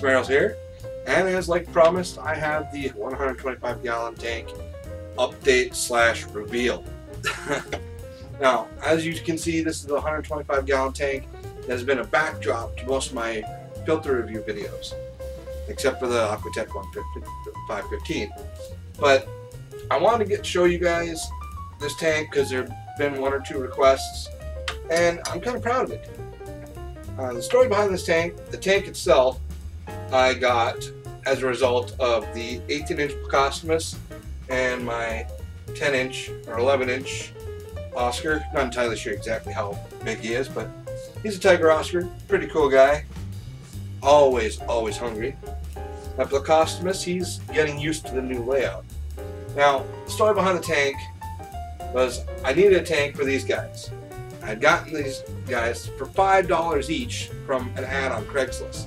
Smerrill's here, and as like promised, I have the 125-gallon tank update / reveal. Now, as you can see, this is the 125-gallon tank that has been a backdrop to most of my filter review videos, except for the Aquatech 515. But I wanted to show you guys this tank because there have been 1 or 2 requests, and I'm kind of proud of it. The story behind this tank, the tank itself, I got as a result of the 18-inch Placostomus and my 10-inch or 11-inch Oscar. Not entirely sure exactly how big he is, but he's a Tiger Oscar. Pretty cool guy. Always hungry. My Placostomus, he's getting used to the new layout. Now, the story behind the tank was I needed a tank for these guys. I had gotten these guys for $5 each from an ad on Craigslist.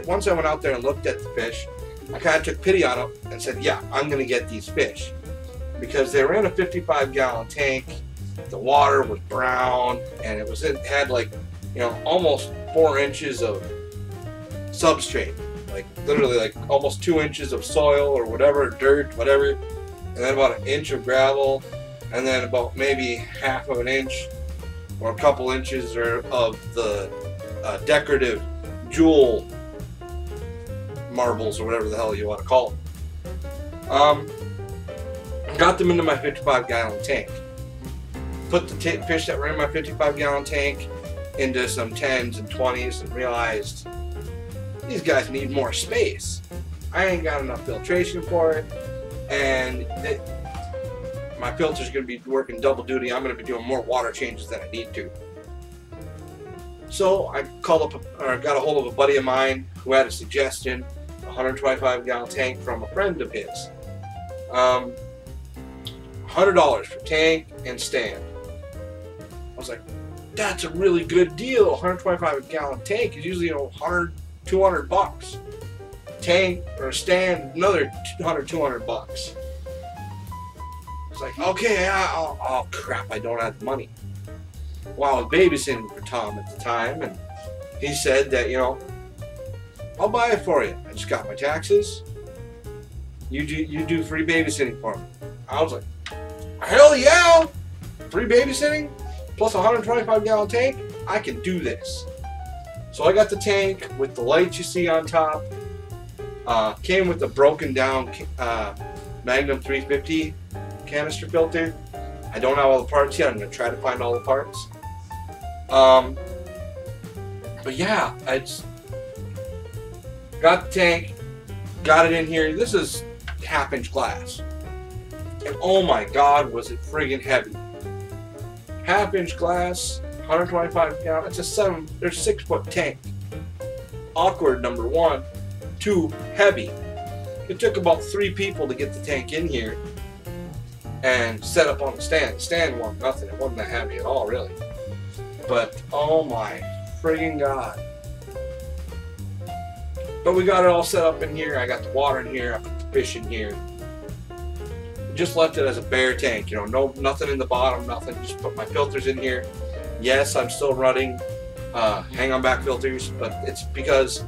Once I went out there and looked at the fish, I kind of took pity on them and said, yeah, I'm going to get these fish. Because they were in a 55-gallon tank, the water was brown, and it had like, you know, almost 4 inches of substrate. Like literally like almost 2 inches of soil or whatever, dirt, whatever, and then about 1 inch of gravel, and then about maybe ½ of an inch or a couple inches of the decorative jewel marbles or whatever the hell you want to call them. Got them into my 55-gallon tank. Put the fish that were in my 55-gallon tank into some 10s and 20s and realized these guys need more space. I ain't got enough filtration for it, and my filter's going to be working double duty. I'm going to be doing more water changes than I need to. So I got a hold of a buddy of mine who had a suggestion, a 125-gallon tank from a friend of his. $100 for tank and stand. I was like, that's a really good deal. 125-gallon tank is usually, you know, 100, 200 bucks. Tank or stand, another 100, 200 bucks. I was like, okay, oh crap, I don't have the money. Well, I was babysitting for Tom at the time, and he said that, you know, I'll buy it for you. I just got my taxes. You do free babysitting for me. I was like, hell yeah! Free babysitting plus a 125-gallon tank? I can do this. So I got the tank with the lights you see on top. Came with a broken down Magnum 350 canister filter. I don't have all the parts yet. I'm going to try to find all the parts. But yeah, I just got the tank, got it in here. This is ½ inch glass. And oh my god, was it friggin' heavy. ½ inch glass, 125 gallon, it's a 6 foot tank. Awkward, number 1. 2, heavy. It took about 3 people to get the tank in here and set up on the stand. The stand wasn't nothing, it wasn't that heavy at all, really. But oh my friggin' god. But we got it all set up in here. I got the water in here, I put the fish in here. Just left it as a bare tank, you know, nothing in the bottom, nothing. Just put my filters in here. Yes, I'm still running hang-on back filters, but it's because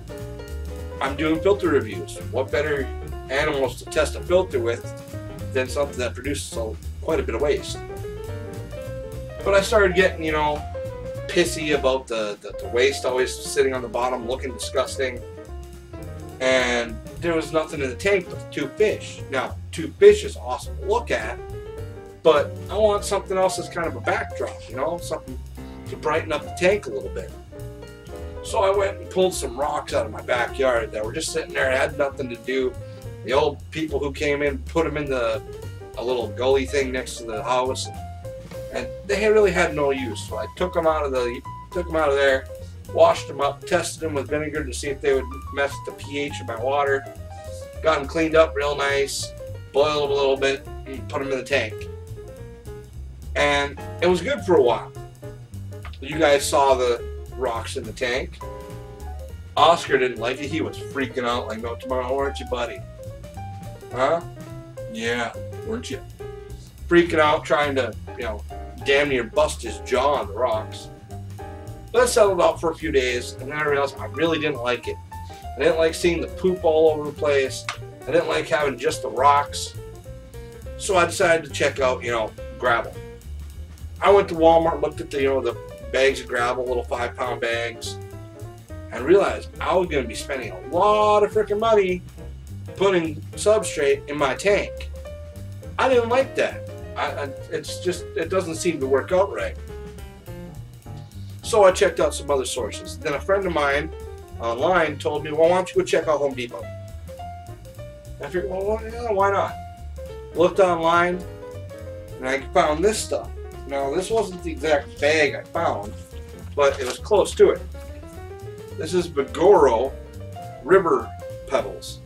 I'm doing filter reviews. What better animals to test a filter with than something that produces quite a bit of waste? But I started getting, you know, pissy about the waste always sitting on the bottom, looking disgusting. And there was nothing in the tank but the 2 fish. Now, 2 fish is awesome to look at, but I want something else that's kind of a backdrop, you know, something to brighten up the tank a little bit. So I went and pulled some rocks out of my backyard that were just sitting there, had nothing to do. The old people who came in put them in a little gully thing next to the house, and they really had no use. So I took them out of there. Washed them up, tested them with vinegar to see if they would mess with the pH of my water. Got them cleaned up real nice, boiled them a little bit, and put them in the tank. And it was good for a while. You guys saw the rocks in the tank. Oscar didn't like it. He was freaking out like no tomorrow, weren't you, buddy? Huh? Yeah, weren't you? Freaking out, trying to, you know, damn near bust his jaw on the rocks. But I settled out for a few days, and then I realized I really didn't like it. I didn't like seeing the poop all over the place. I didn't like having just the rocks. So I decided to check out, gravel. I went to Walmart, looked at the bags of gravel, little 5-pound bags, and realized I was going to be spending a lot of freaking money putting substrate in my tank. I didn't like that. It doesn't seem to work out right. So I checked out some other sources. Then a friend of mine online told me, well, why don't you go check out Home Depot? I figured, well, yeah, why not? Looked online, and I found this stuff. Now, this wasn't the exact bag I found, but it was close to it. This is Bigoro River Pebbles.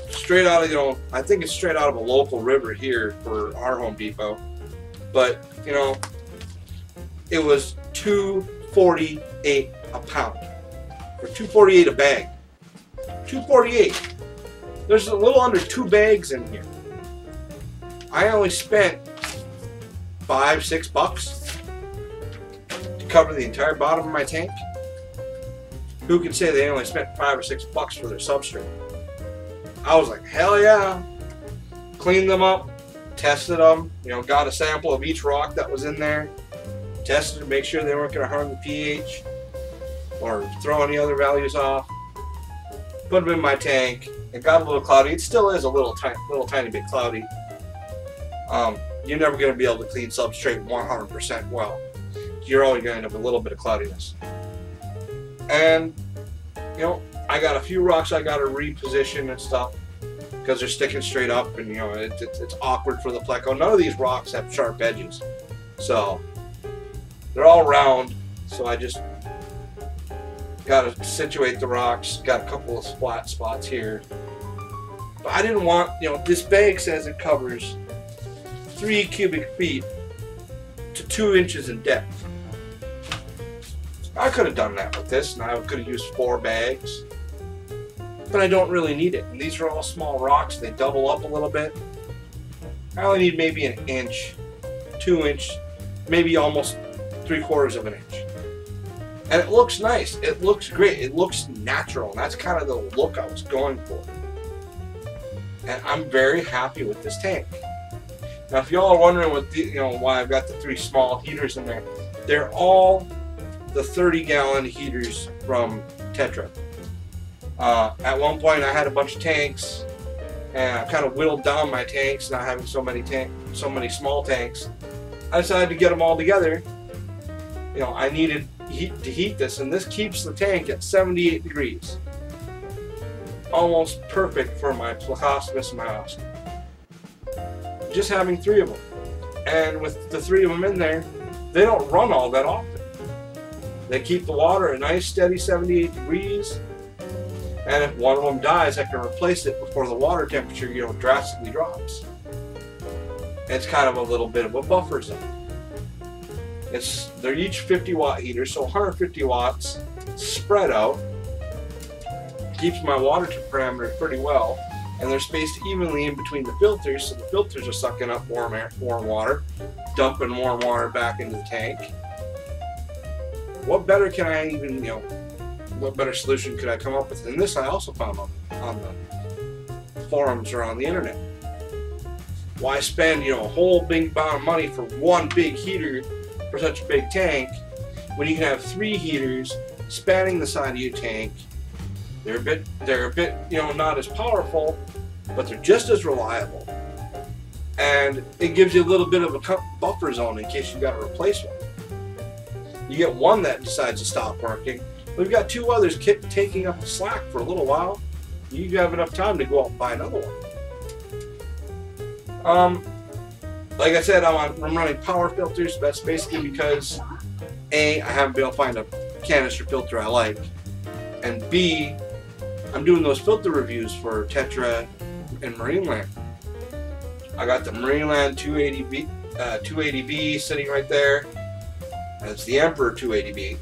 Straight out of, I think it's straight out of a local river here for our Home Depot. But, it was $2.48 a pound. Or $2.48 a bag. $2.48. There's a little under 2 bags in here. I only spent $5-6 to cover the entire bottom of my tank. Who can say they only spent $5 or $6 for their substrate? I was like, hell yeah. Cleaned them up, tested them, got a sample of each rock that was in there, tested to make sure they weren't going to harm the pH or throw any other values off. Put them in my tank. It got a little cloudy. It still is a little tiny bit cloudy. You're never going to be able to clean substrate 100% well. You're always going to end up with a little bit of cloudiness. And, I got a few rocks I got to reposition and stuff because they're sticking straight up, and it's awkward for the pleco. None of these rocks have sharp edges, so they're all round. So I just got to situate the rocks. Got a couple of flat spots here, but I didn't want, this bag says it covers 3 cubic feet to 2 inches in depth. I could have done that with this, and I could have used 4 bags, but I don't really need it. And these are all small rocks. They double up a little bit. I only need maybe 1 inch, 2 inch, maybe almost 3/4 of an inch. And it looks nice. It looks great. It looks natural, and that's kind of the look I was going for. And I'm very happy with this tank. Now, if y'all are wondering why I've got the 3 small heaters in there, they're all the 30-gallon heaters from Tetra. At one point, I had a bunch of tanks, and I kind of whittled down my tanks, not having so many small tanks. I decided to get them all together. I needed heat to heat this, and this keeps the tank at 78 degrees. Almost perfect for my Plecostomus and my Oscar. Just having 3 of them. And with the 3 of them in there, they don't run all that often. They keep the water at a nice steady 78 degrees, and if one of them dies, I can replace it before the water temperature, drastically drops. It's kind of a little bit of a buffer zone. They're each 50-watt heaters, so 150 watts spread out. Keeps my water parameter pretty well, and they're spaced evenly in between the filters, so the filters are sucking up warm water, dumping warm water back into the tank. What better can I even, what better solution could I come up with? And this I also found on the forums or on the internet. Why spend, a whole big amount of money for one big heater for such a big tank when you can have 3 heaters spanning the side of your tank? They're a bit, not as powerful, but they're just as reliable. And it gives you a little bit of a buffer zone in case you've got to replace one. You get one that decides to stop working. We've got 2 others taking up the slack for a little while. You have enough time to go out and buy another one. Like I said, I'm running power filters. That's basically because A, I haven't been able to find a canister filter I like, and B, I'm doing those filter reviews for Tetra and Marineland. I got the Marineland 280B sitting right there. That's the Emperor 280B.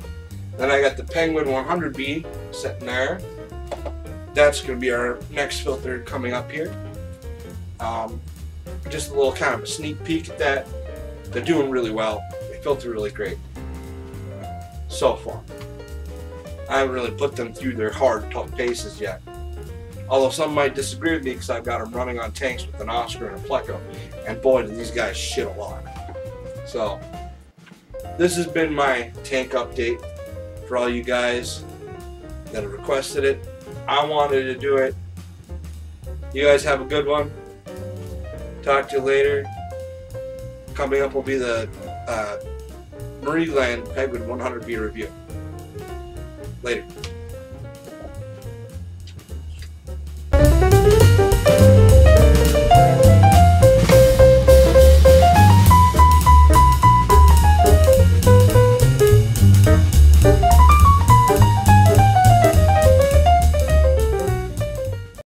Then I got the Penguin 100B sitting there. That's going to be our next filter coming up here. Just a little kind of a sneak peek at that. They're doing really well. They filter really great so far. I haven't really put them through their hard, tough paces yet. Although some might disagree with me because I've got them running on tanks with an Oscar and a Pleco. And boy, do these guys shit a lot. So, this has been my tank update for all you guys that have requested it. I wanted to do it. You guys have a good one. Talk to you later. Coming up will be the Marineland Penguin 100 beer review. Later.